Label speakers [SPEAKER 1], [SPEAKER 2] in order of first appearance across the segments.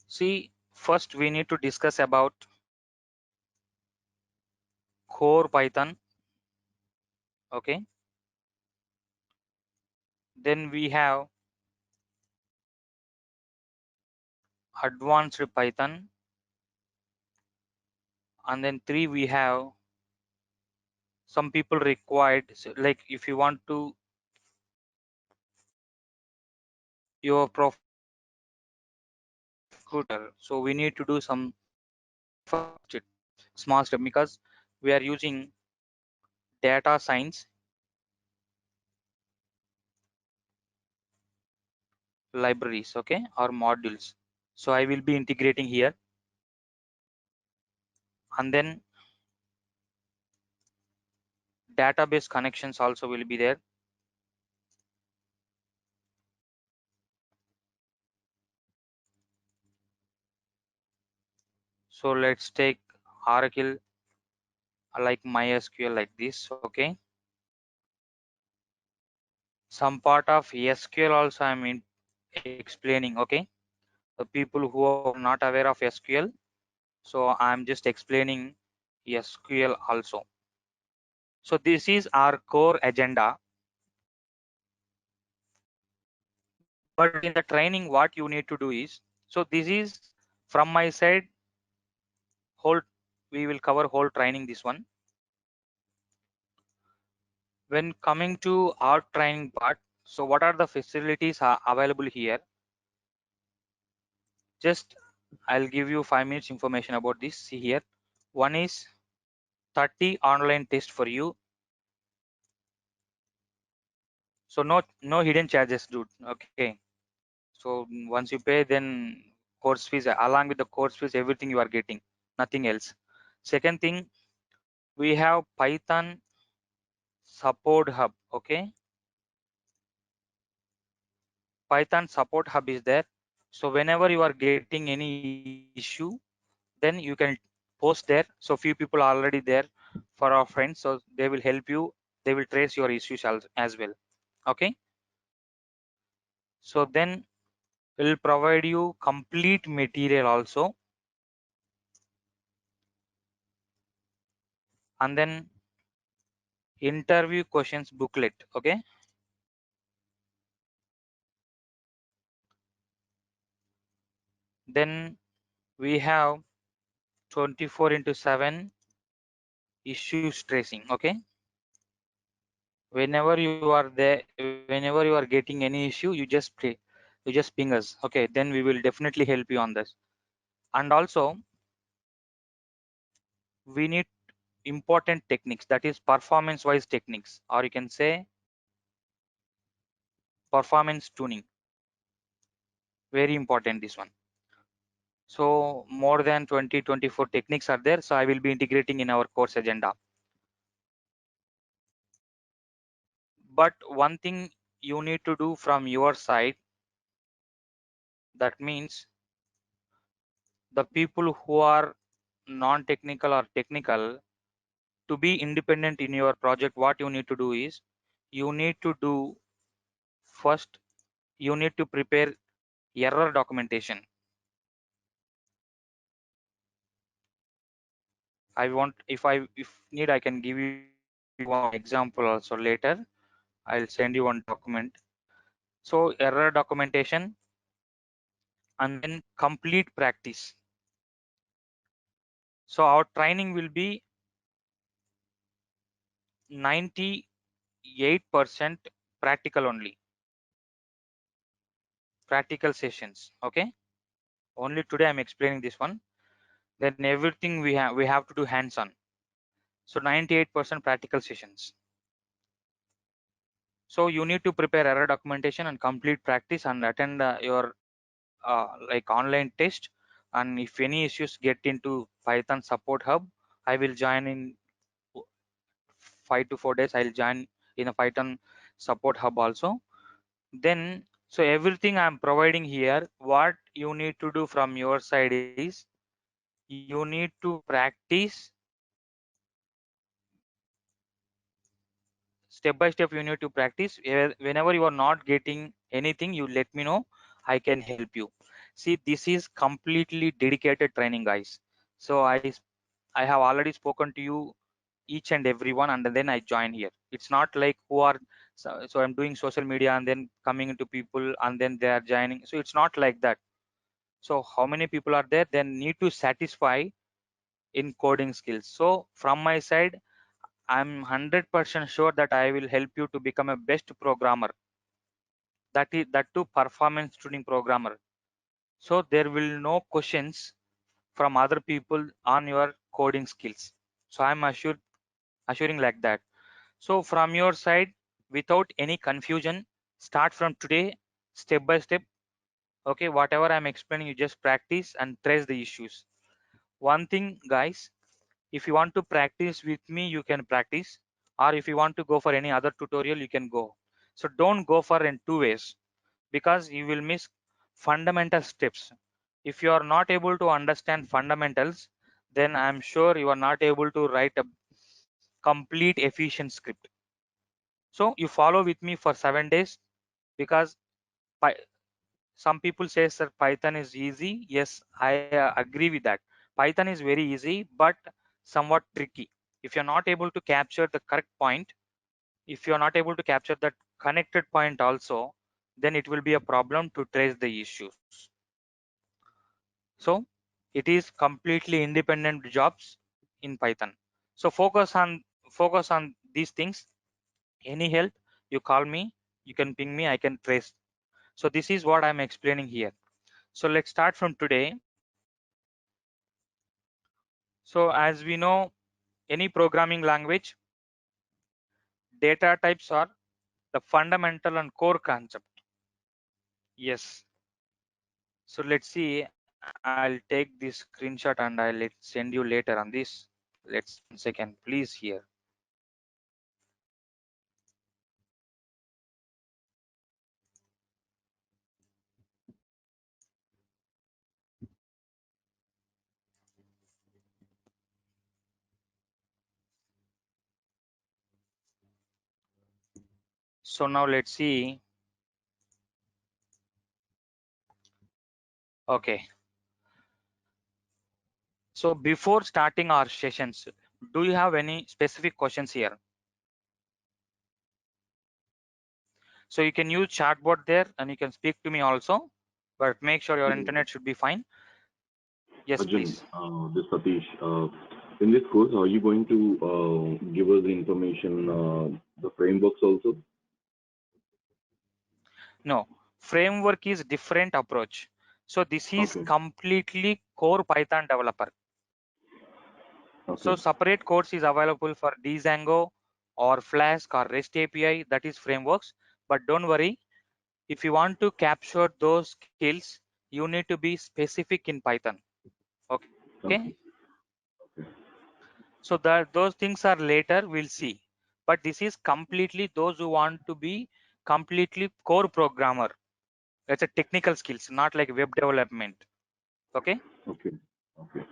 [SPEAKER 1] See, first we need to discuss about core Python. Okay, then we have advanced Python, and then 3 we have some people required, so like if you want to your profile recruiter, so we need to do some small step because we are using data science libraries, okay, or modules. So I will be integrating here, and then database connections also will be there. So let's take Oracle, like MySQL, like this. Okay, some part of SQL also I'm explaining. Okay, the people who are not aware of SQL, so I'm just explaining SQL also. So this is our core agenda. But in the training, what you need to do is, so this is from my side, whole we will cover whole training this one. When coming to our training part, so what are the facilities are available here? Just I'll give you 5 minutes information about this. See here, one is 30 online test for you. So no hidden charges, dude. Okay. So once you pay, then course fees, along with the course fees, everything you are getting, nothing else. Second thing, we have Python support hub. Okay, Python support hub is there. So whenever you are getting any issue, then you can post there. So few people are already there for our friends, so they will help you. They will trace your issues as well. Okay, so then we'll provide you complete material also, and then interview questions booklet. Okay, then we have 24/7 issues tracing. Okay, whenever you are there, whenever you are getting any issue, you just ping us. Okay, then we will definitely help you on this. And also we need important techniques, that is performance wise techniques, or you can say performance tuning. Very important this one. So more than 24 techniques are there, so I will be integrating in our course agenda. But one thing you need to do from your side, that means the people who are non-technical or technical, to be independent in your project, what you need to do is, you need to do first, you need to prepare error documentation. If need, I can give you one example also later. I'll send you one document. So error documentation, and then complete practice. So our training will be 98% practical only, practical sessions. Okay, only today I'm explaining this one. Then everything we have to do hands on. So 98% practical sessions. So you need to prepare error documentation and complete practice and attend your like online test. And if any issues get into Python support hub, I will join in 5 to 4 days. I'll join in a Python support hub also. Then so everything I'm providing here, what you need to do from your side is, you need to practice step by step. You need to practice. Whenever you are not getting anything, you let me know, I can help you. See, this is completely dedicated training, guys. So I have already spoken to you each and everyone, and then I join here. It's not like who are so I'm doing social media and then coming into people and then they are joining. So it's not like that. So how many people are there? They need to satisfy in coding skills. So from my side, I'm 100% sure that I will help you to become a best programmer. That too performance tuning programmer. So there will no questions from other people on your coding skills. So I'm assuring like that. So from your side, without any confusion, start from today, step by step. Okay, whatever I'm explaining, you just practice and trace the issues. One thing, guys, if you want to practice with me, you can practice, or if you want to go for any other tutorial, you can go. So don't go for in two ways, because you will miss fundamental steps. If you are not able to understand fundamentals, then I'm sure you are not able to write a complete efficient script. So you follow with me for 7 days, because some people say sir Python is easy. Yes, I agree with that. Python is very easy but somewhat tricky. If you're not able to capture the correct point, if you're not able to capture that connected point also, then it will be a problem to trace the issues. So it is completely independent jobs in Python. So focus on these things. Any help, you call me, you can ping me, I can trace. So this is what I'm explaining here. So let's start from today. So as we know, any programming language, data types are the fundamental and core concept. Yes. So let's see. I'll take this screenshot and I'll send you later on this. Let's 1 second, please here. So now let's see. Okay. So before starting our sessions, do you have any specific questions here? So you can use chatbot there and you can speak to me also, but make sure your
[SPEAKER 2] Yeah.
[SPEAKER 1] internet should be fine. Yes,
[SPEAKER 2] Arjun,
[SPEAKER 1] please.
[SPEAKER 2] this is Satish. In this course, are you going to give us the information, the frameworks also?
[SPEAKER 1] No, framework is different approach. So this is
[SPEAKER 2] Okay.
[SPEAKER 1] completely core Python developer. So
[SPEAKER 2] Okay.
[SPEAKER 1] separate course is available for Django or Flask or REST API, that is frameworks. But don't worry, if you want to capture those skills, you need to be specific in Python. Okay.
[SPEAKER 2] Okay. Okay.
[SPEAKER 1] So that those things are later, we'll see. But this is completely those who want to be completely core programmer. It's a technical skills, not like web development. Okay.
[SPEAKER 2] Okay. Okay.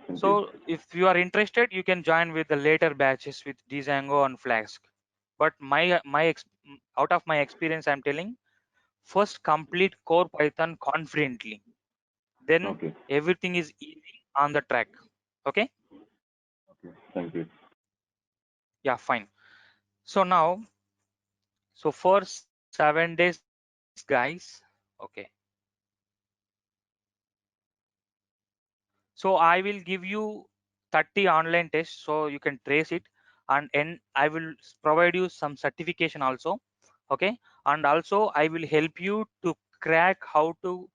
[SPEAKER 2] Thank you.
[SPEAKER 1] So if you are interested, you can join with the later batches with Django and Flask. But out of my experience, I'm telling, first complete core Python confidently. Then
[SPEAKER 2] Okay.
[SPEAKER 1] everything is easy on the track. Okay.
[SPEAKER 2] Okay. Thank you.
[SPEAKER 1] Yeah, fine. So now, so for 7 days, guys. Okay. So I will give you 30 online tests so you can trace it, and I will provide you some certification also. Okay. And also I will help you to crack how to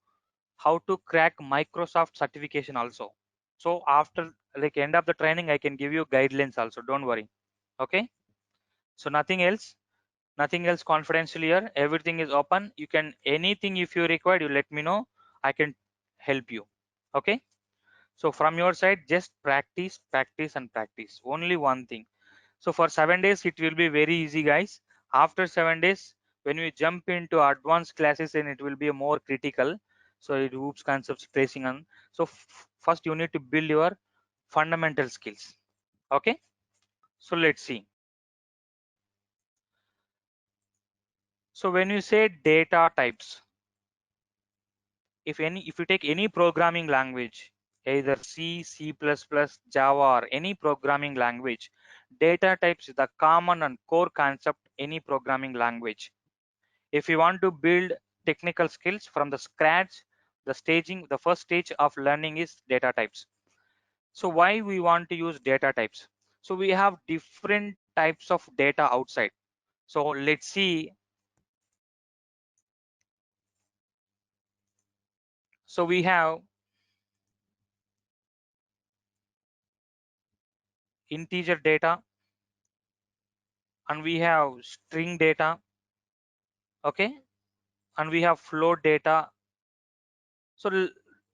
[SPEAKER 1] crack Microsoft certification also. So after like end of the training, I can give you guidelines also. Don't worry. Okay. So nothing else confidential here. Everything is open. You can anything if you require, you let me know. I can help you. Okay. So from your side, just practice, practice, and practice. Only one thing. So for 7 days, it will be very easy, guys. After 7 days, when we jump into advanced classes, then it will be more critical. So it hoops concepts tracing on. So first you need to build your fundamental skills. Okay. So let's see. So when you say data types, if you take any programming language, either C, C++, Java, or any programming language, data types is the common and core concept any programming language. If you want to build technical skills from the scratch, the first stage of learning is data types. So why we want to use data types? So we have different types of data outside. So let's see. So we have integer data and we have string data, okay, and we have float data. So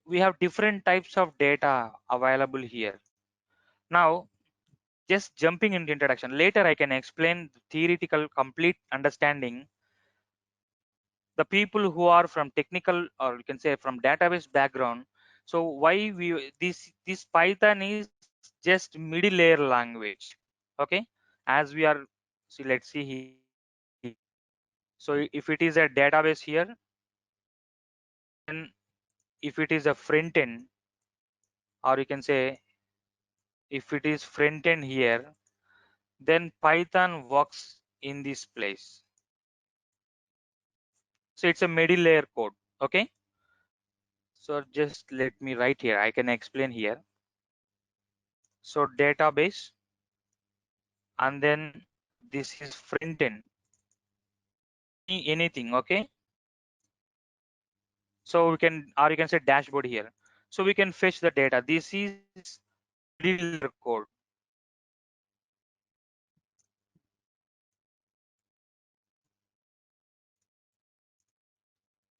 [SPEAKER 1] we have different types of data available here. Now, just jumping into introduction. Later, I can explain the theoretical complete understanding. The people who are from technical, or you can say from database background. So why we this Python is just middle layer language, okay? As we are, see, let's see here. So if it is a database here, then if it is a front end, or you can say if it is front end here, then Python works in this place. So it's a middle layer code, okay? So just let me write here. I can explain here. So database, and then this is front end, anything, okay? So we can, or you can say dashboard here. So we can fetch the data. This is middle layer code.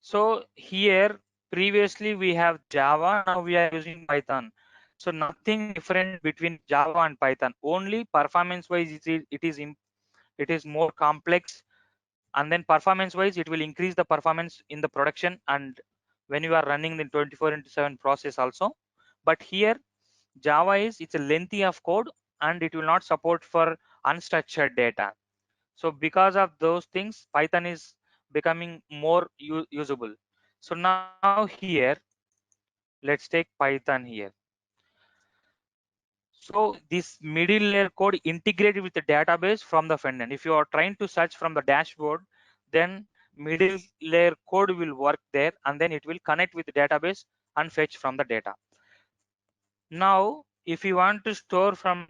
[SPEAKER 1] So here previously we have Java, now we are using Python. So nothing different between Java and Python. Only performance wise it is more complex, and then performance wise it will increase the performance in the production and when you are running the 24/7 process also. But here Java is, it's a lengthy of code and it will not support for unstructured data. So because of those things, Python is becoming more usable. So now here, let's take Python here. So this middle layer code integrated with the database from the front end. If you are trying to search from the dashboard, then middle layer code will work there, and then it will connect with the database and fetch from the data. Now, if you want to store from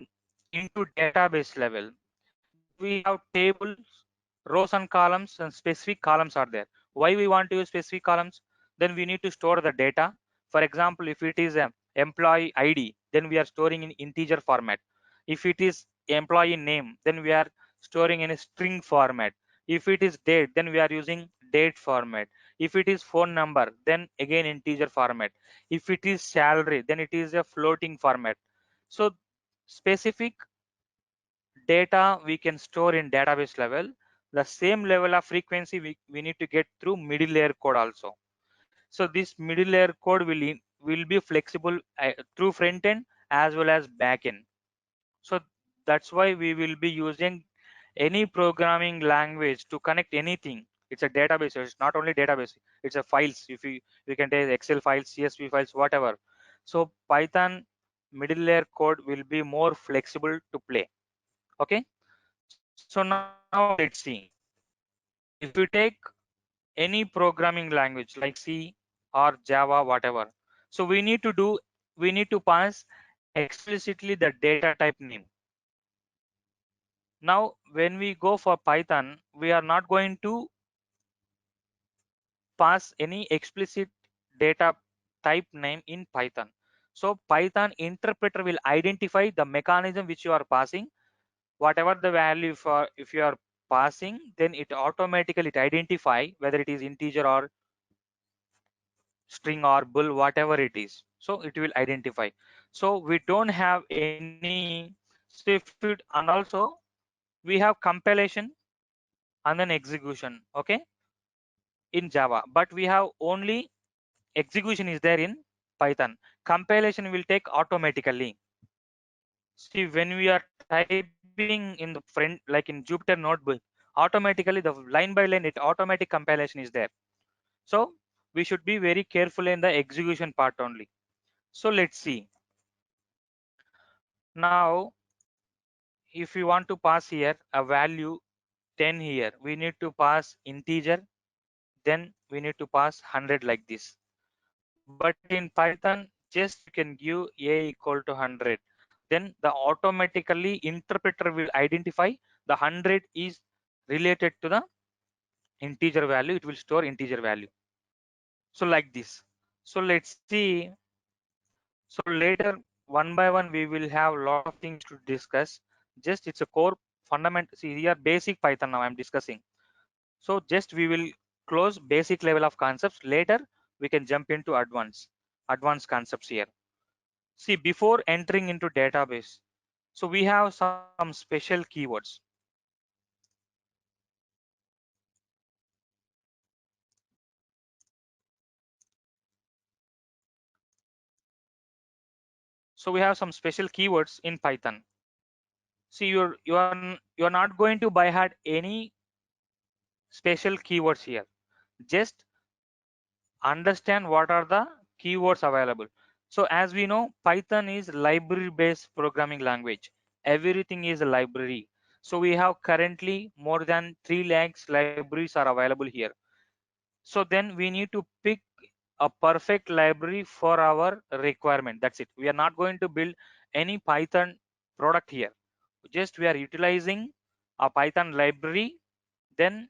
[SPEAKER 1] into database level, we have tables, rows and columns, and specific columns are there. Why we want to use specific columns? Then we need to store the data. For example, if it is a employee ID, then we are storing in integer format. If it is employee name, then we are storing in a string format. If it is date, then we are using date format. If it is phone number, then again integer format. If it is salary, then it is a floating format. So specific data we can store in database level. The same level of frequency we need to get through middle layer code also. So this middle layer code will be flexible through front end as well as back end. So that's why we will be using any programming language to connect anything. It's a database. So it's not only database, it's a files. If you can take Excel files, CSV files, whatever. So Python middle layer code will be more flexible to play, okay? So now let's see. If you take any programming language like C or Java, whatever, so we need to pass explicitly the data type name. Now, when we go for Python, we are not going to pass any explicit data type name in Python. So Python interpreter will identify the mechanism which you are passing. Whatever the value for, if you are passing, then it automatically it identify whether it is integer or string or bool, whatever it is. So it will identify. So we don't have any, so if it, and also we have compilation and then execution, okay, in Java, but we have only execution is there in Python. Compilation will take automatically. See, when we are typing in the front, like in Jupyter Notebook, automatically the line by line, it automatic compilation is there. So we should be very careful in the execution part only. So let's see. Now, if we want to pass here a value 10 here, we need to pass integer, then we need to pass 100 like this. But in Python, just you can give a equal to 100. Then the automatically interpreter will identify the 100 is related to the integer value. It will store integer value. So like this. So let's see. So later, one by one, we will have a lot of things to discuss. Just it's a core fundamental. See here, basic Python now I'm discussing. So just we will close basic level of concepts. Later, we can jump into advanced concepts here. See, before entering into database, so we have some special keywords. So we have some special keywords in Python. See, you're not going to by heart any special keywords here. Just understand what are the keywords available. So as we know, Python is library based programming language. Everything is a library. So we have currently more than 3 lakhs libraries are available here. So then we need to pick a perfect library for our requirement. That's it. We are not going to build any Python product here. Just we are utilizing a Python library. Then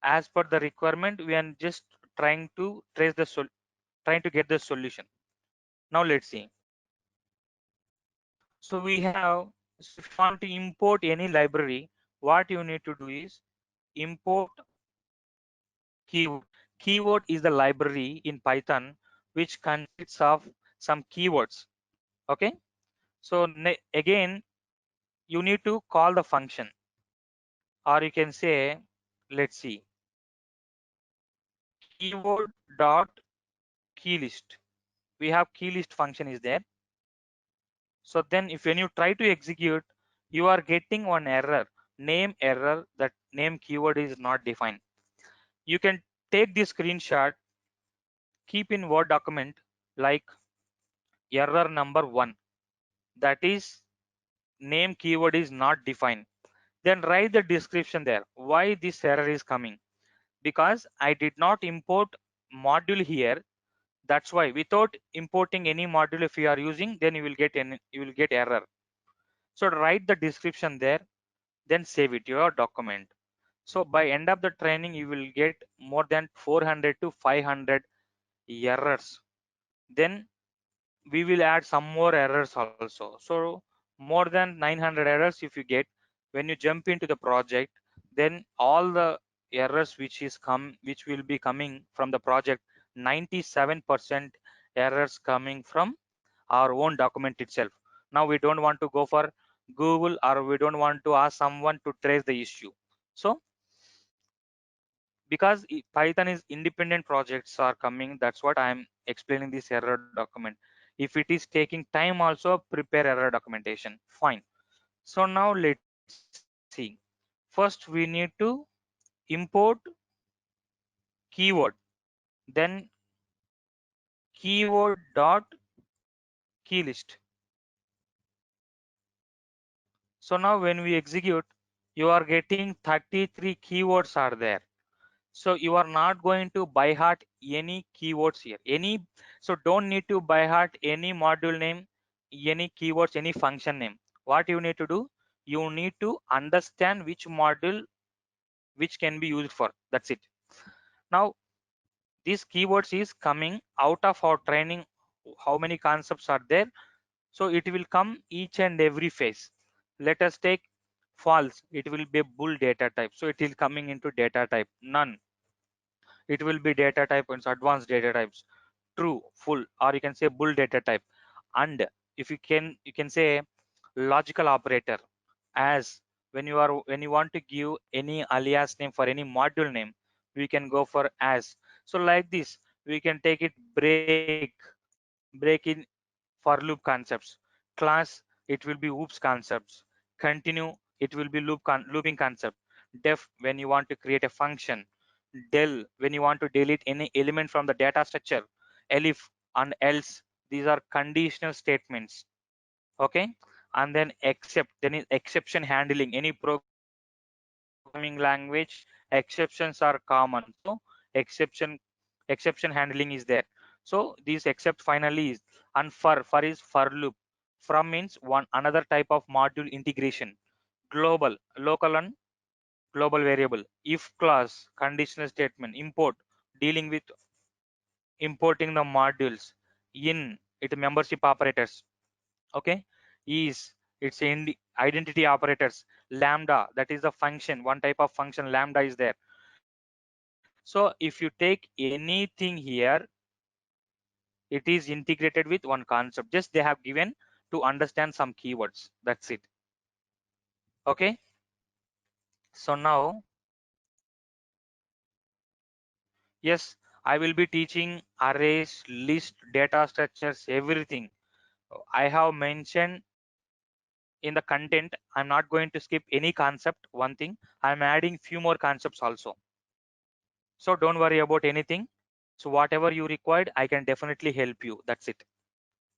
[SPEAKER 1] as per the requirement, we are just trying to trying to get the solution. Now let's see. So we have, so if you want to import any library, what you need to do is import keyword. Keyword is the library in Python which consists of some keywords. Okay. So again, you need to call the function, or you can say, let's see, keyword dot keylist. We have keylist function is there. So then if when you try to execute, you are getting one name error, that name keyword is not defined. You can take this screenshot, keep in Word document like error number 1, that is name keyword is not defined. Then write the description there why this error is coming, because I did not import module here. That's why without importing any module, if you are using, then you will get error. So write the description there, then save it your document. So by end of the training, you will get more than 400 to 500 errors. Then we will add some more errors also. So more than 900 errors if you get, when you jump into the project, then all the errors which will be coming from the project, 97% errors coming from our own document itself. Now we don't want to go for Google, or we don't want to ask someone to trace the issue. So because Python is independent projects are coming, that's what I'm explaining this error document. If it is taking time also, prepare error documentation, fine. So now let's see. First we need to import keyword, then keyword dot keylist. So now when we execute, you are getting 33 keywords are there. So you are not going to by heart any keywords here, any. So don't need to by heart any module name, any keywords, any function name. What you need to do, you need to understand which module which can be used for. That's it. Now these keywords is coming out of our training, how many concepts are there. So it will come each and every phase. Let us take false, it will be a bool data type, so it is coming into data type. None, it will be data type and advanced data types. True, full, or you can say bool data type. And if you can say logical operator. As when you want to give any alias name for any module name, we can go for as. So like this we can take it break in for loop concepts. Class, it will be oops concepts. Continue, it will be looping concept. Def, when you want to create a function. del when you want to delete any element from the data structure, elif and else, these are conditional statements. Okay, and then except, then is exception handling. Any programming language, exceptions are common, so exception exception handling is there. So these except finally is, and for is for loop. From means one another type of module integration. Global, local and global variable. If clause, conditional statement. Import, dealing with importing the modules. In, it membership operators. Okay, is, it's in identity operators. Lambda, that is the function, one type of function, lambda is there. So if you take anything here, it is integrated with one concept, just they have given to understand some keywords, that's it. Okay, so now, yes, I will be teaching arrays, list, data structures, everything. I have mentioned in the content. I'm not going to skip any concept. One thing, I'm adding few more concepts also. So don't worry about anything. So whatever you required, I can definitely help you. That's it.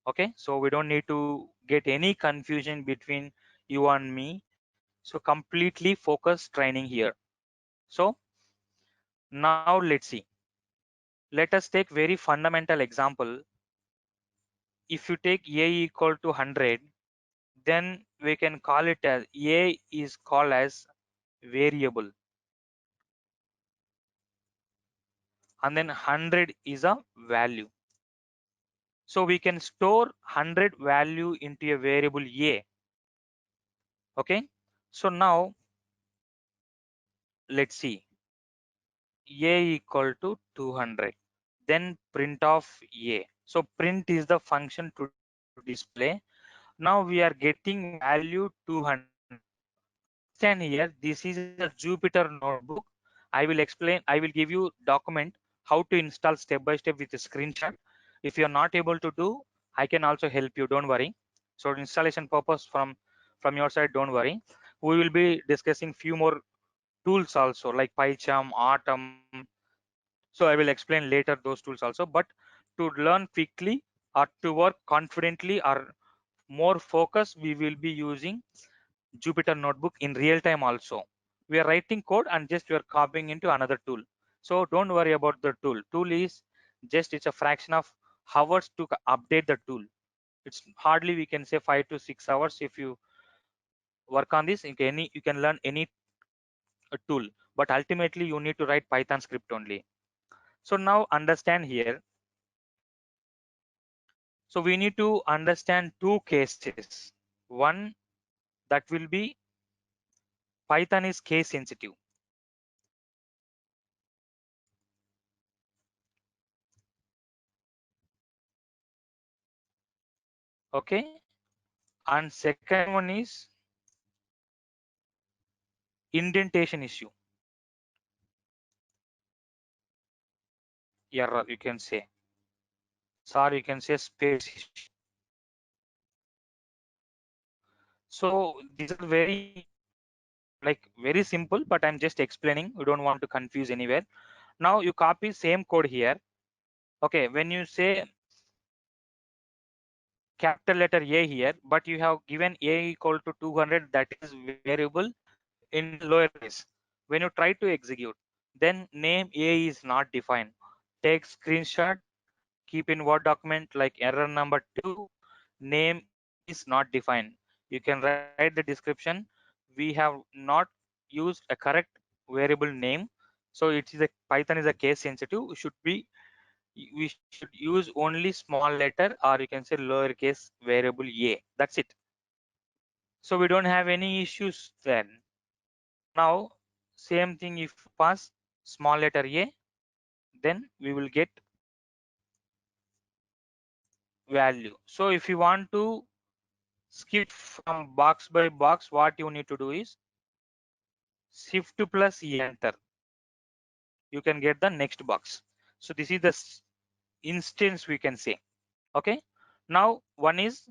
[SPEAKER 1] Okay. So we don't need to get any confusion between you and me. So completely focus training here. So now let's see. Let us take very fundamental example. If you take a equal to 100, then we can call it as a is called as variable, and then 100 is a value. So we can store 100 value into a variable a. Okay, so now let's see. A equal to 200, then print of a. So print is the function to display. Now we are getting value 200. Understand here, this is a Jupyter notebook. I will explain, I will give you document how to install step by step with a screenshot. If you are not able to do, I can also help you, don't worry. So installation purpose from your side, don't worry. We will be discussing few more tools also, like PyCharm, Atom. So I will explain later those tools also. But to learn quickly or to work confidently or more focus, we will be using Jupyter notebook in real time also. We are writing code and just we are copying into another tool. So don't worry about the tool. Tool is just, it's a fraction of hours to update the tool. It's hardly, we can say, 5 to 6 hours. If you work on this, you can learn any tool, but ultimately you need to write Python script only. So now understand here. So we need to understand two cases. One, that will be Python is case sensitive. Okay, and second one is indentation issue. Error, you can say. Sorry, you can say space issue. So these are very, like, very simple, but I'm just explaining. We don't want to confuse anywhere. Now you copy same code here. Okay, when you say capital letter A here, but you have given A equal to 200, that is variable in lowercase. When you try to execute, then name A is not defined. Take screenshot, keep in Word document like error number 2, name is not defined. You can write the description. We have not used a correct variable name. So it is a Python is a case sensitive. We should use only small letter, or you can say lowercase variable a. That's it. So we don't have any issues then. Now same thing, if you pass small letter a, then we will get value. So if you want to skip from box by box, what you need to do is shift plus enter. You can get the next box. So this is the instance, we can say. Okay, now one is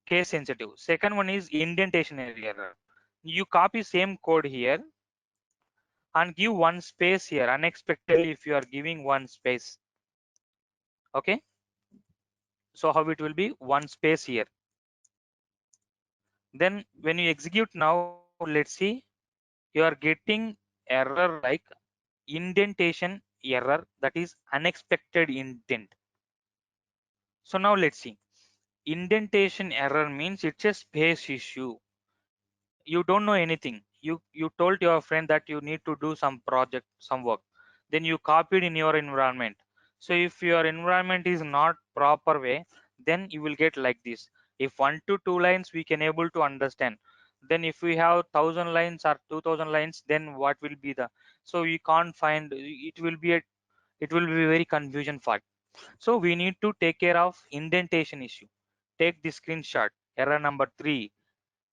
[SPEAKER 1] case sensitive, second one is indentation error. You copy same code here and give one space here unexpectedly if you are giving one space. Okay, so how it will be one space here. Then when you execute now, let's see, you are getting error like indentation error, that is unexpected indent. So now let's see, indentation error means it's a space issue. You don't know anything, you told your friend that you need to do some project, some work, then you copied in your environment. So if your environment is not proper way, then you will get like this. If 1 to 2 lines we can able to understand, then if we have 1,000 lines or 2,000 lines, then what will be the, so we can't find, it will be a, it will be very confusion fact. So we need to take care of indentation issue. Take the screenshot, error number 3.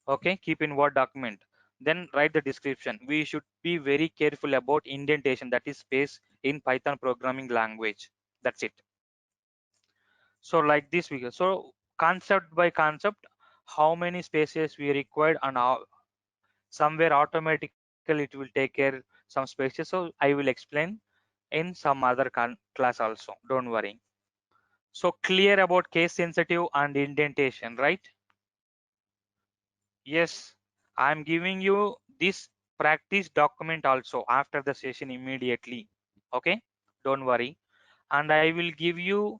[SPEAKER 1] Okay, keep in Word document, then write the description. We should be very careful about indentation, that is space in Python programming language. That's it. So like this we go, so concept by concept, how many spaces we required, and how somewhere automatically it will take care some spaces. So I will explain in some other class also, don't worry. So clear about case sensitive and indentation, right? Yes, I'm giving you this practice document also after the session immediately. Okay, don't worry. And I will give you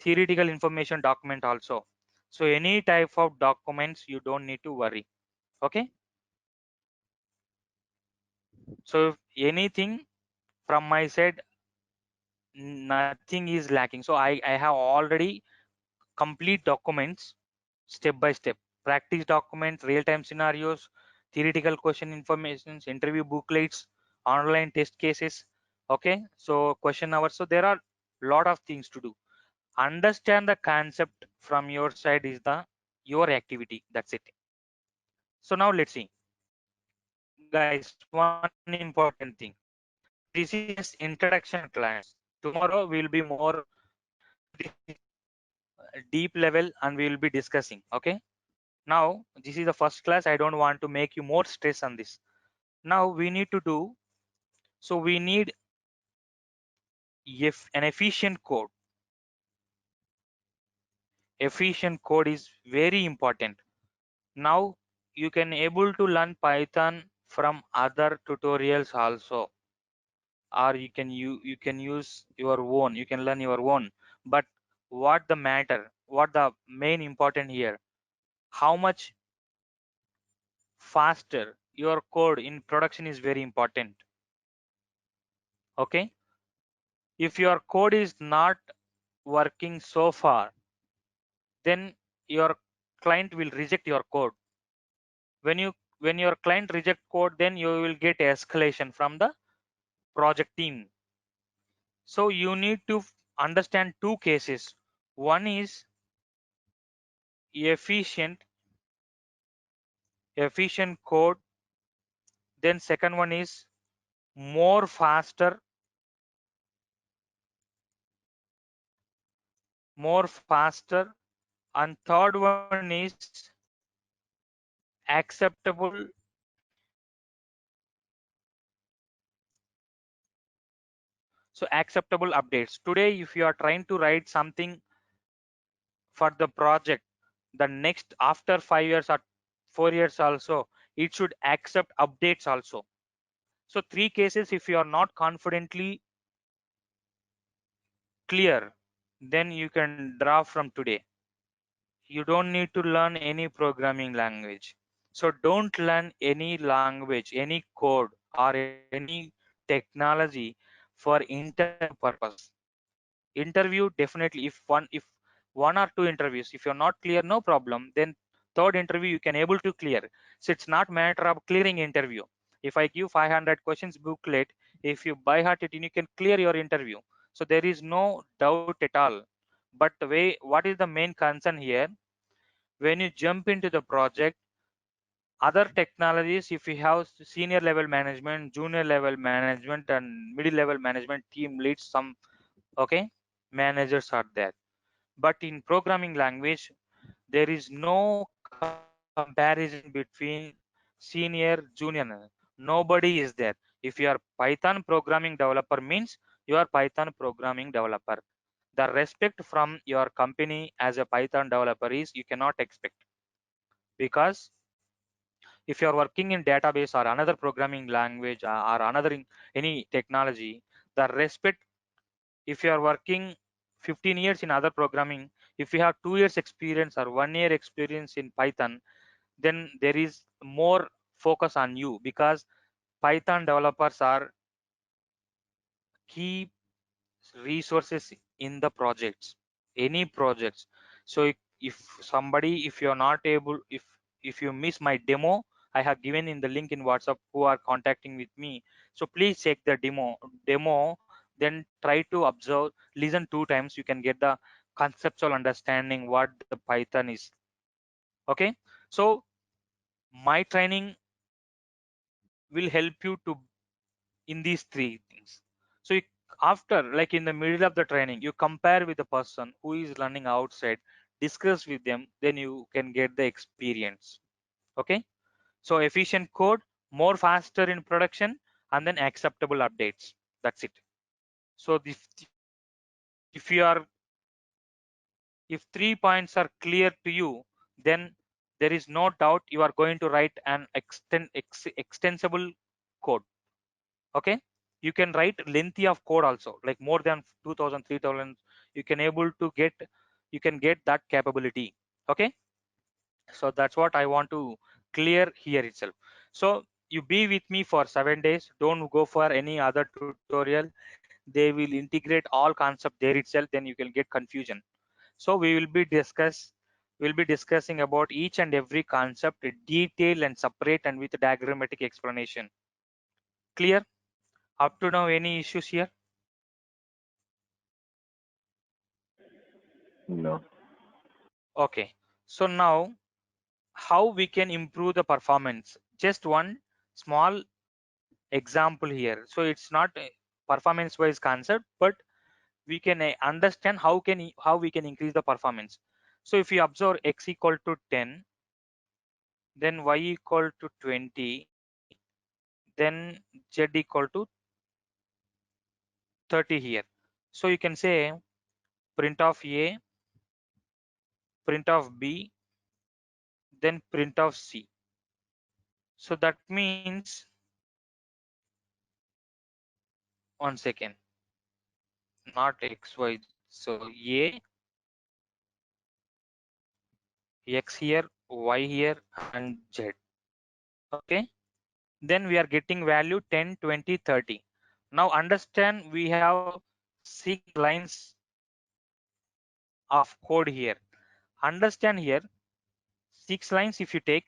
[SPEAKER 1] theoretical information document also. So any type of documents you don't need to worry. Okay. So if anything from my side, nothing is lacking. So I have already complete documents step by step, practice document, real-time scenarios, theoretical question informations, interview booklets, online test cases. Okay, so question hours. So there are lot of things to do. Understand the concept from your side is the your activity. That's it. So now let's see, guys, one important thing. This is just introduction class. Tomorrow will be more, this is deep level and we will be discussing. Okay, now this is the first class, I don't want to make you more stress on this. Now we need to do, so we need if an efficient code. Efficient code is very important. Now you can able to learn Python from other tutorials also, or you can use your own, you can learn your own. But what the matter, what the main important here, how much faster your code in production is very important. Okay, if your code is not working so far, then your client will reject your code. when you when your client reject code, then you will get escalation from the project team. So you need to understand two cases. One is efficient efficient code, then second one is more faster, more faster, and third one is acceptable, so acceptable updates. Today if you are trying to write something for the project, the next after 5 years or 4 years also, it should accept updates also. So three cases, if you are not confidently clear, then you can draw from today. You don't need to learn any programming language. So don't learn any language, any code or any technology for interview purpose. Interview definitely, if one or two interviews, if you're not clear, no problem, then third interview you can able to clear. So it's not matter of clearing interview. If I give 500 questions booklet, if you by heart it, you can clear your interview. So there is no doubt at all. But the way, what is the main concern here, when you jump into the project, other technologies, if you have senior level management, junior level management, and middle level management, team leads, some, okay, managers are there. But in programming language, there is no comparison between senior, junior. Nobody is there. If you are Python programming developer means you are Python programming developer. The respect from your company as a Python developer is you cannot expect, because if you are working in database or another programming language or another any technology, the respect, if you are working 15 years in other programming, if you have 2 years experience or 1 year experience in Python, then there is more focus on you, because Python developers are key resources in the projects, any projects. So if somebody, if you're not able, if you miss my demo, I have given in the link in WhatsApp who are contacting with me, so please check the demo, then try to observe, listen 2 times, you can get the conceptual understanding what the Python is. Okay, so my training will help you to in these three things. So after, like in the middle of the training, you compare with the person who is learning outside, discuss with them, then you can get the experience. Okay, so efficient code, more faster in production, and then acceptable updates. That's it. So if you are, if 3 points are clear to you, then there is no doubt you are going to write an extensible code. Okay, you can write lengthy of code also, like more than 2000 3000, you can able to get, you can get that capability. Okay, so that's what I want to clear here itself. So you be with me for 7 days, don't go for any other tutorial, they will integrate all concept there itself, then you can get confusion. So we will be discussing about each and every concept in detail and separate and with diagrammatic explanation. Clear up to now? Any issues here?
[SPEAKER 2] No.
[SPEAKER 1] Okay, so now how we can improve the performance? Just one small example here. So it's not a performance wise concept, but we can understand how we can increase the performance. So if you observe x equal to 10, then y equal to 20, then z equal to 30 here. So you can say print of a, print of b, then print of c. So that means, one second, not xy. So a, x here, y here, and z. Okay, then we are getting value 10, 20, 30. Now understand, we have 6 lines of code here. Understand here, 6 lines if you take,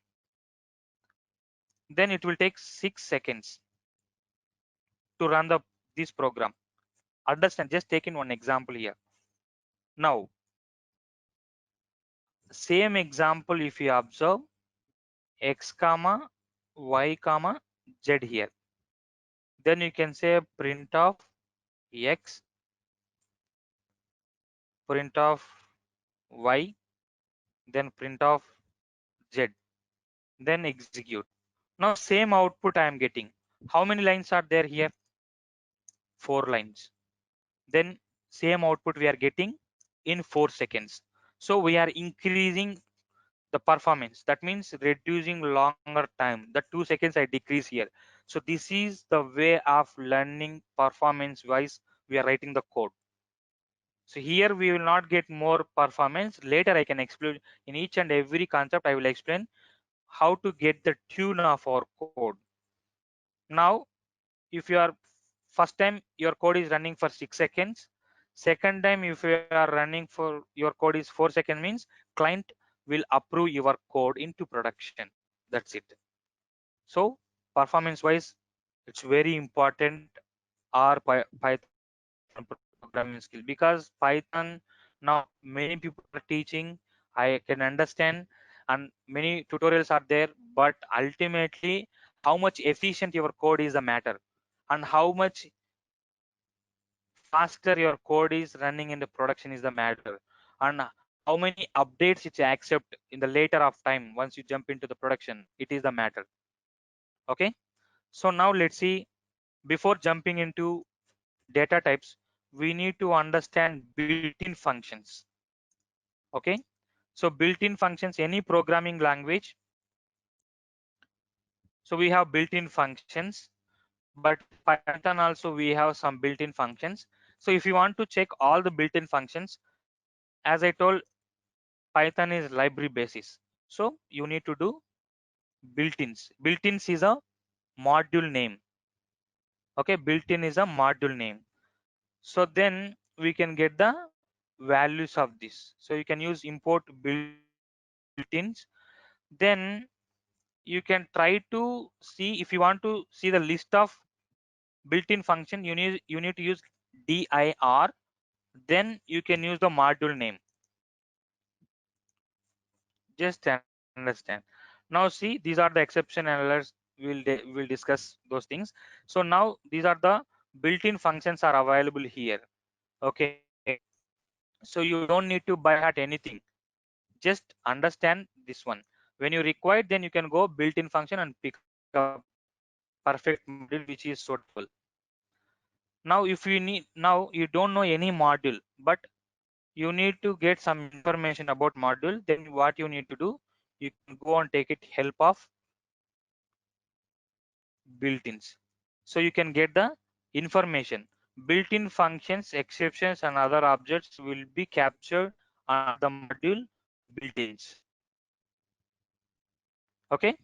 [SPEAKER 1] then it will take 6 seconds to run this program. Understand, just taking one example here. Now same example, if you observe x comma y comma z here, then you can say print of x, print of y, then print of z, then execute. Now same output I am getting. How many lines are there here? 4 lines. Then same output we are getting in 4 seconds. So we are increasing the performance. That means reducing longer time. The 2 seconds I decrease here. So this is the way of learning performance wise. We are writing the code. So here we will not get more performance. Later I can explain in each and every concept. I will explain how to get the tune of our code. Now if you are first time your code is running for 6 seconds, second time if you are running for your code is 4 seconds, means client will approve your code into production. That's it. So performance wise, it's very important our Python programming skill, because Python now many people are teaching, I can understand, and many tutorials are there, but ultimately how much efficient your code is the matter, and how much faster your code is running in the production is the matter, and how many updates it accept in the later of time once you jump into the production, it is the matter. Okay, so now let's see before jumping into data types, we need to understand built-in functions. Okay, so built-in functions, any programming language, so we have built-in functions, but in Python also we have some built-in functions. So if you want to check all the built-in functions, as I told, Python is library basis, so you need to do built-ins. Built-ins is a module name. Okay, built-in is a module name. So then we can get the values of this. So you can use import built-ins. Then you can try to see, if you want to see the list of built-in function, you need to use dir, then you can use the module name. Just understand. Now see, these are the exception handlers. We'll discuss those things. So now these are the built-in functions are available here. Okay, so you don't need to buy at anything, just understand this one. When you require, then you can go built-in function and pick up perfect module which is suitable. Now if you need, now you don't know any module, but you need to get some information about module, then what you need to do, you can go and take it help of built-ins. So you can get the information. Built-in functions, exceptions and other objects will be captured under the module built-ins. Okay,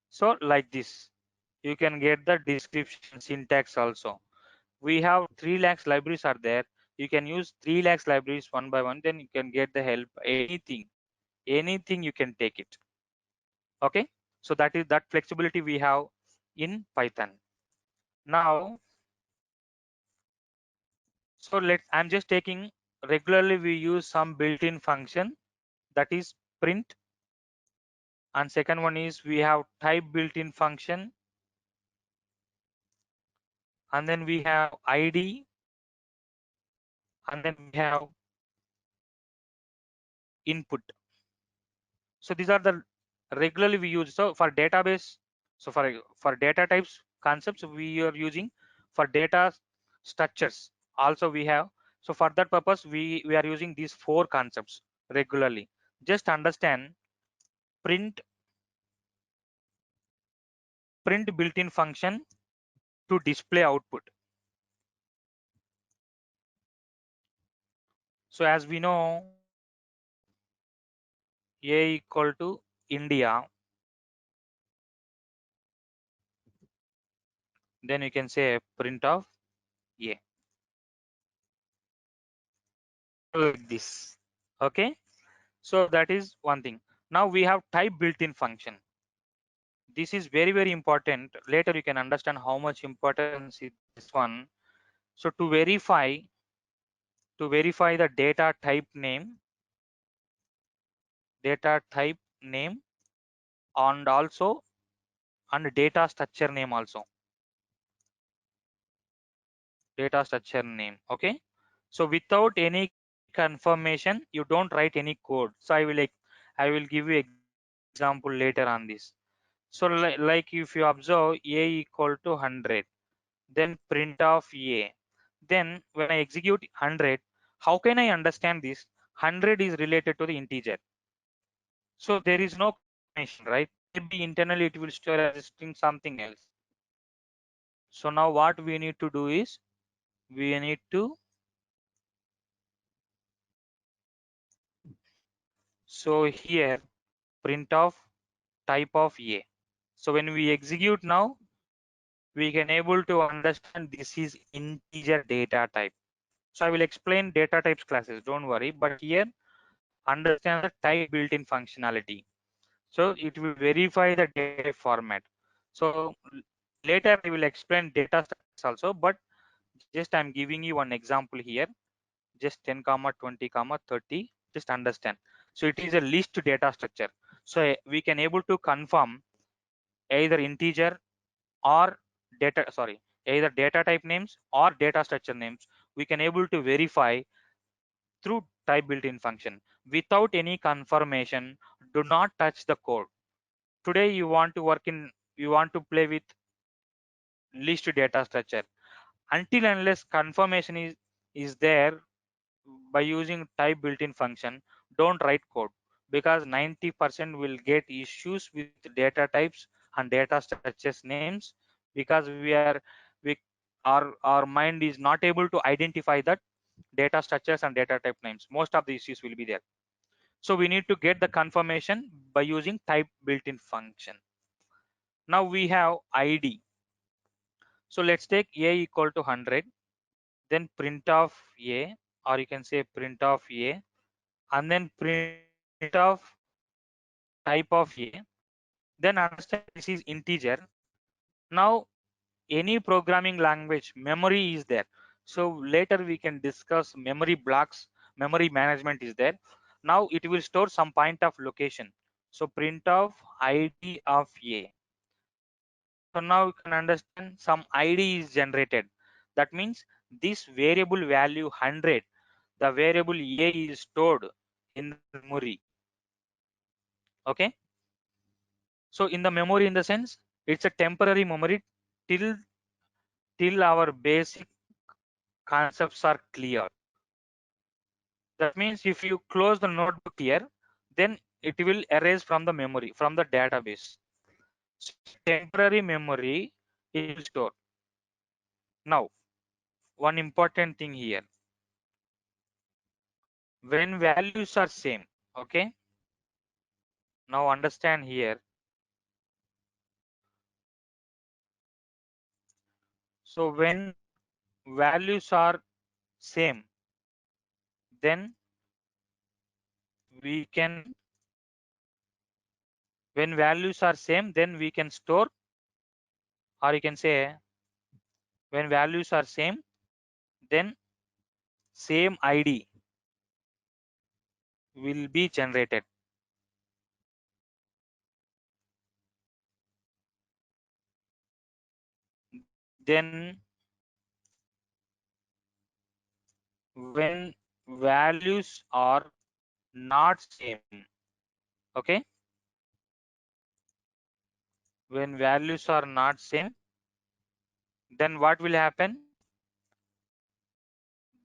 [SPEAKER 1] so like this you can get the description, syntax also. We have 3 lakhs libraries are there. You can use 3 lakhs libraries one by one, then you can get the help. Anything you can take it. Okay, so that is that flexibility we have in Python. Now, so I'm just taking, regularly we use some built-in function, that is print, and second one is we have type built-in function, and then we have id, and then we have input. So these are the regularly we use. So for database, so for data types concepts we are using, for data structures also we have. So for that purpose we are using these 4 concepts regularly. Just understand print, built-in function to display output. So as we know, a equal to India, then you can say print of a, like this. Okay, so that is one thing. Now we have type built-in function. This is very important. Later you can understand how much importance is this one. So to verify the data type name, and also and data structure name also, data structure name. Okay, so without any confirmation you don't write any code. So I will give you example later on this. So like if you observe a equal to 100, then print of a, then when I execute 100, how can I understand this 100 is related to the integer? So there is no confirmation, right? Maybe internally it will store as a string something else. So now what we need to do is we need to, so here print of type of a. So when we execute now, we can able to understand this is integer data type. So I will explain data types classes, don't worry, but here understand the type built-in functionality. So it will verify the data type format. So later I will explain data structures also, but just I'm giving you one example here, just 10 comma 20 comma 30, just understand. So it is a list data structure. So we can able to confirm either integer or data, sorry, either data type names or data structure names. We can able to verify through type built-in function without any confirmation. Do not touch the code. Today you want to work in, you want to play with list data structure. Until unless confirmation is there by using type built-in function, don't write code, because 90% will get issues with data types and data structures names, because we our mind is not able to identify that data structures and data type names. Most of the issues will be there. So we need to get the confirmation by using type built-in function. Now we have id. So let's take a equal to 100, then print of a, or you can say print of a, and then print of type of a. Then understand this is integer. Now any programming language memory is there, so later we can discuss memory blocks. Memory management is there. Now it will store some point of location, so print of id of a. So now you can understand some id is generated. That means this variable value 100, the variable a is stored in the memory. Okay, so in the memory, in the sense, it's a temporary memory till our basic concepts are clear. That means if you close the notebook here, then it will erase from the memory, from the database. So temporary memory it will store. Now one important thing here, when values are same. Okay, now understand here. So when values are same, then we can, when values are same, then we can store, or you can say when values are same, then same id will be generated. Then when values are not same, okay, when values are not same, then what will happen?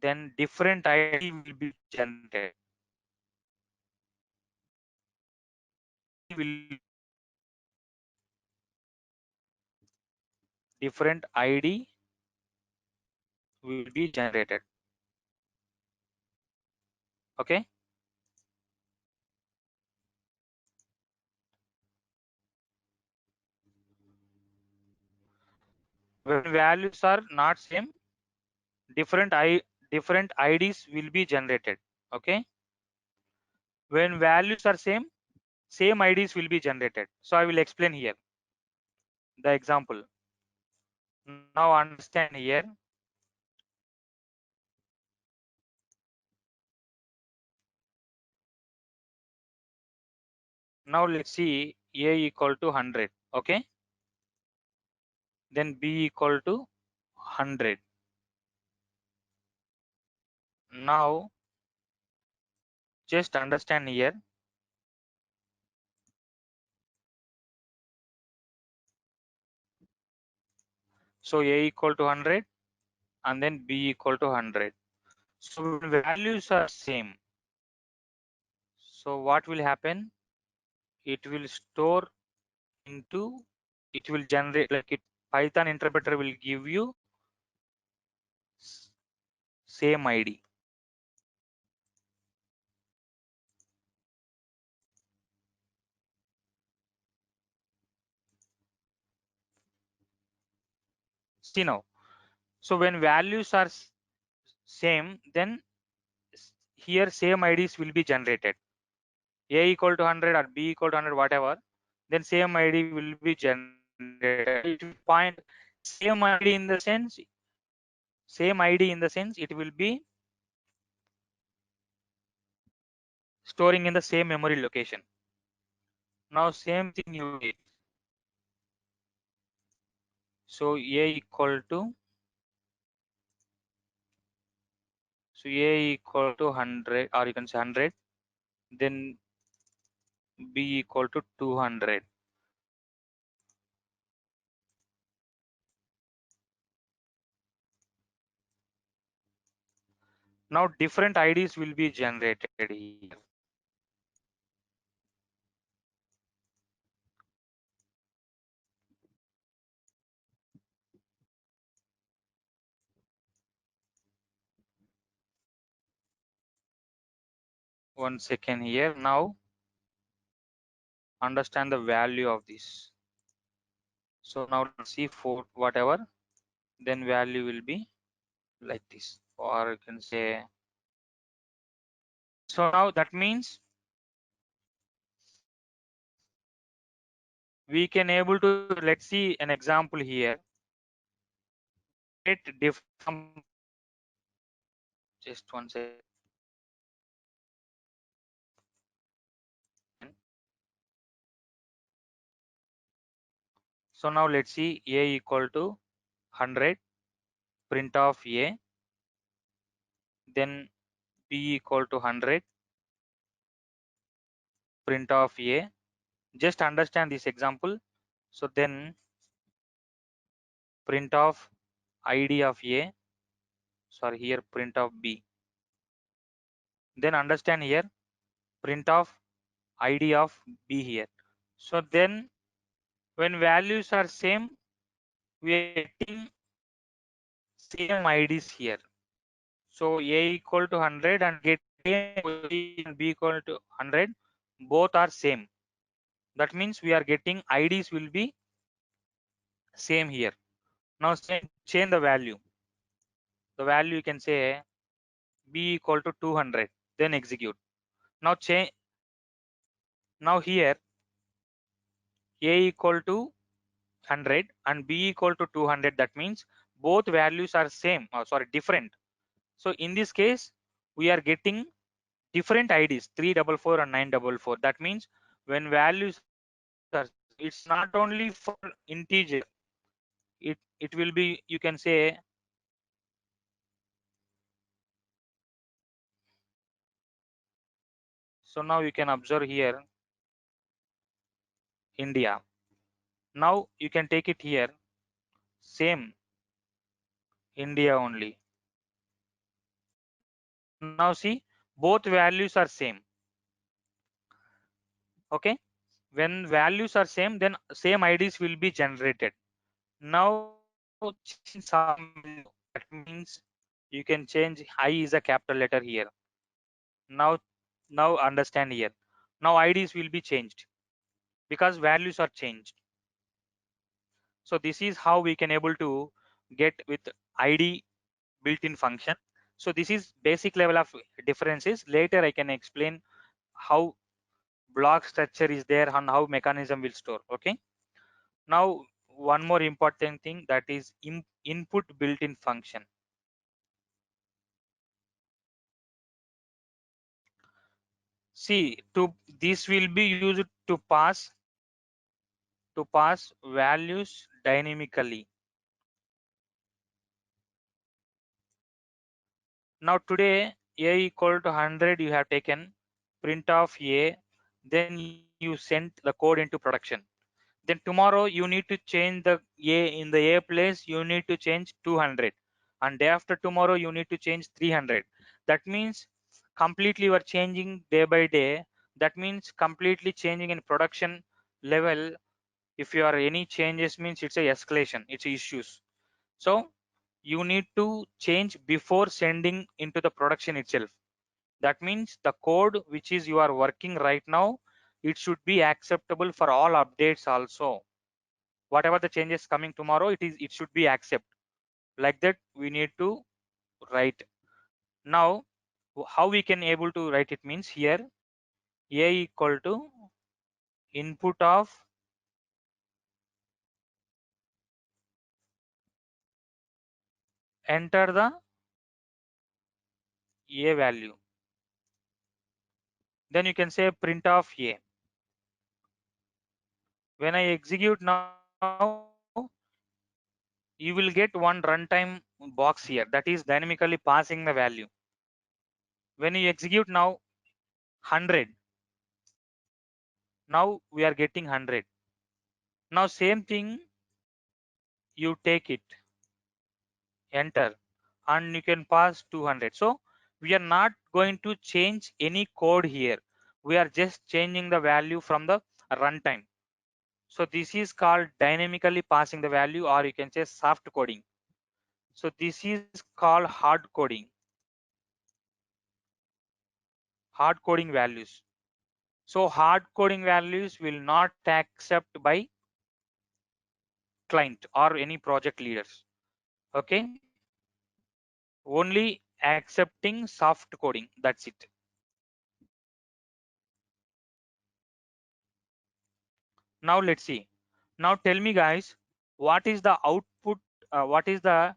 [SPEAKER 1] Then different id will be generated. Will different id will be generated. Okay, when values are not same, different different ids will be generated. Okay, when values are same, same ids will be generated. So I will explain here the example. Now understand here. Now let's see a equal to 100. Okay, then b equal to 100. Now just understand here. So a equal to 100 and then b equal to 100. So when values are same, so what will happen? It will store into, it will generate, like it, Python interpreter will give you same id. See now, so when values are same, then here same ids will be generated. A equal to 100 or b equal to 100, whatever, then same id will be generated. It will point same id in the sense, same id in the sense it will be storing in the same memory location. Now same thing you did. So a equal to, so a equal to 100, or you can say 100, then b equal to 200. Now different IDs will be generated here. One second here. Now understand the value of this. So now let's see for whatever, then value will be like this, or you can say. So now that means we can able to, let's see an example here. Get different, just one second. So now let's see a equal to 100, print of a, then b equal to 100, print of a. Just understand this example. So then print of id of a, sorry, here print of b. Then understand here print of id of b here. So then when values are same, we are getting same IDs here. So a equal to 100 and get same position b equal to 100, both are same. That means we are getting IDs will be same here. Now change the value. The value you can say b equal to 200, then execute. Now change. Now here a equal to 100 and b equal to 200. That means both values are same. Oh, sorry, different. So in this case, we are getting different IDs 344 and 944. That means when values are, it's not only for integer. It will be, you can say, so now you can observe here India. Now you can take it here, same India only. Now see, both values are same. Okay, when values are same, then same IDs will be generated. Now change some value. That means you can change I is a capital letter here. Now understand here. Now IDs will be changed because values are changed. So this is how we can able to get with ID built-in function. So this is basic level of differences. Later I can explain how block structure is there and how mechanism will store. Okay. Now one more important thing, that is input built-in function. See, to this will be used to pass values dynamically. Now today a equal to 100 you have taken, print of a, then you sent the code into production. Then tomorrow you need to change the a, in the a place you need to change 200, and day after tomorrow you need to change 300. That means completely you are changing day by day. That means completely changing in production level. If you are any changes means it's a escalation, it's issues. So you need to change before sending into the production itself. That means the code which is you are working right now, it should be acceptable for all updates also. Whatever the changes coming tomorrow, it should be accept. Like that we need to write. Now how we can able to write it means here a equal to input of enter the a value, then you can say print of a. When I execute now, you will get one runtime box here, that is dynamically passing the value. When you execute now 100, now we are getting 100. Now same thing, you take it, enter, and you can pass 200. So We are not going to change any code here. We are just changing the value from the runtime. So this is called dynamically passing the value, or you can say soft coding. So this is called hard coding. Hard coding values. So hard coding values will not accept by client or any project leaders. Okay. Only accepting soft coding. That's it. Now let's see. Now tell me guys, what is the output? What is the,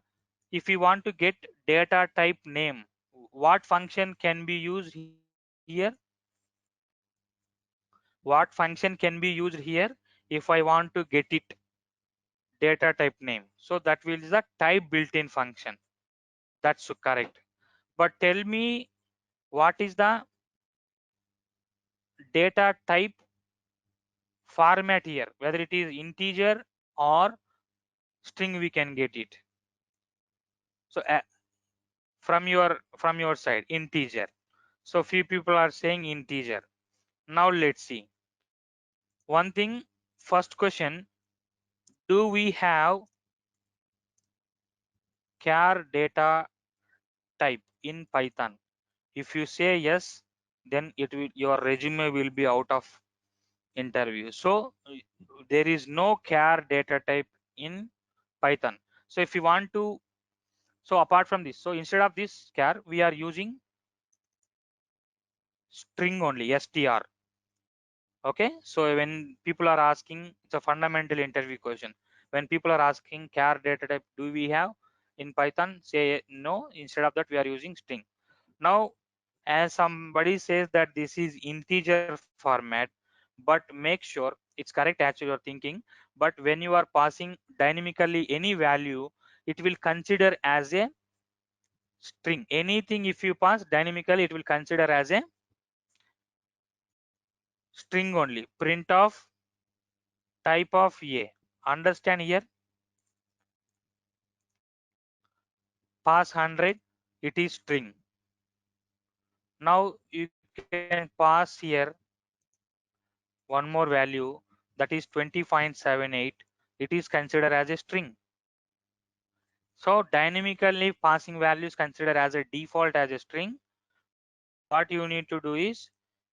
[SPEAKER 1] if you want to get data type name, what function can be used here? What function can be used here if I want to get it data type name? So that will is the type built-in function. That's correct. But tell me, what is the data type format here, whether it is integer or string, we can get it. So from your side, integer. So few people are saying integer. Now let's see one thing. First question, do we have char data type in Python? If you say yes, then it will, your resume will be out of interview. So there is no char data type in Python. So if you want to, so apart from this, so instead of this char, we are using string only, str. Okay, so when people are asking, it's a fundamental interview question. When people are asking char data type, do we have in Python, say no. Instead of that, we are using string. Now as somebody says that this is integer format, but make sure it's correct actually you're thinking, but when you are passing dynamically any value, it will consider as a string. Anything if you pass dynamically, it will consider as a string only. Print of type of a, understand here, pass 100, it is string. Now you can pass here one more value, that is 20.78, it is considered as a string. So dynamically passing values considered as a default as a string. What you need to do is,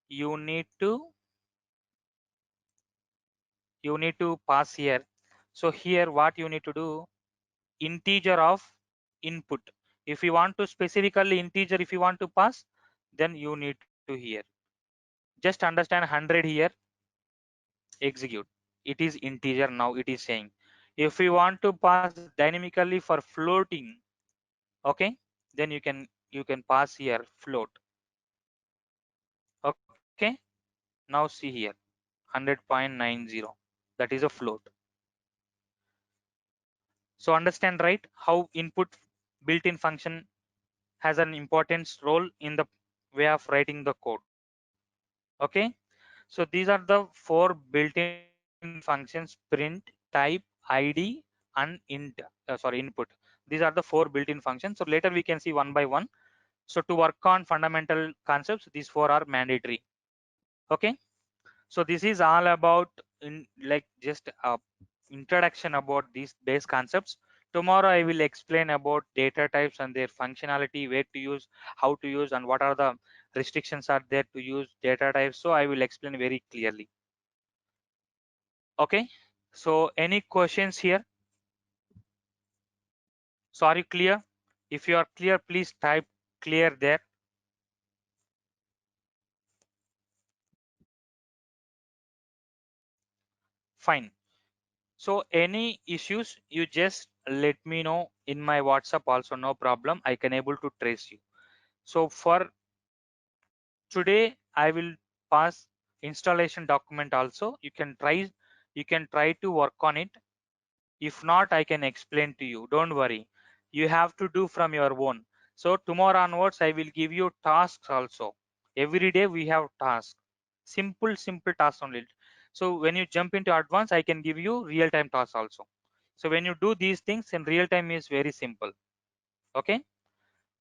[SPEAKER 1] you need to pass here. So here what you need to do, integer of input. If you want to specifically integer, if you want to pass, then you need to here just understand 100 here, execute, it is integer. Now it is saying, if you want to pass dynamically for floating, okay, then you can pass here float. Okay, now see here 100.90, that is a float. So understand right how input built-in function has an importance role in the way of writing the code. Okay, so these are the four built-in functions: print, type, id, and input. These are the four built-in functions. So later we can see one by one. So to work on fundamental concepts, these four are mandatory. Okay, so this is all about in like just a introduction about these base concepts. Tomorrow I will explain about data types and their functionality, where to use, how to use, and what are the restrictions are there to use data types. So I will explain very clearly. Okay, so any questions here? So are you clear? If you are clear, please type clear there. Fine. So any issues, you just let me know in my WhatsApp also, no problem. I can able to trace you. So for today, I will pass installation document also. You can try to work on it. If not, I can explain to you. Don't worry. You have to do from your own. So tomorrow onwards, I will give you tasks also. Every day we have tasks. Simple tasks only. So when you jump into advanced, I can give you real-time tasks also. So when you do these things in real time is very simple. Okay.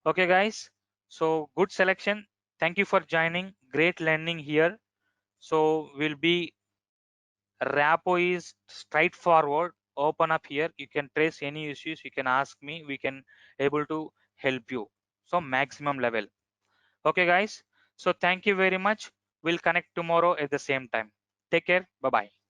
[SPEAKER 1] Okay, guys. So good selection. Thank you for joining. Great learning here. So will be Rapo is straightforward. Open up here. You can trace any issues. You can ask me. We can able to help you. So maximum level. Okay, guys. So thank you very much. We'll connect tomorrow at the same time. Take care. Bye bye.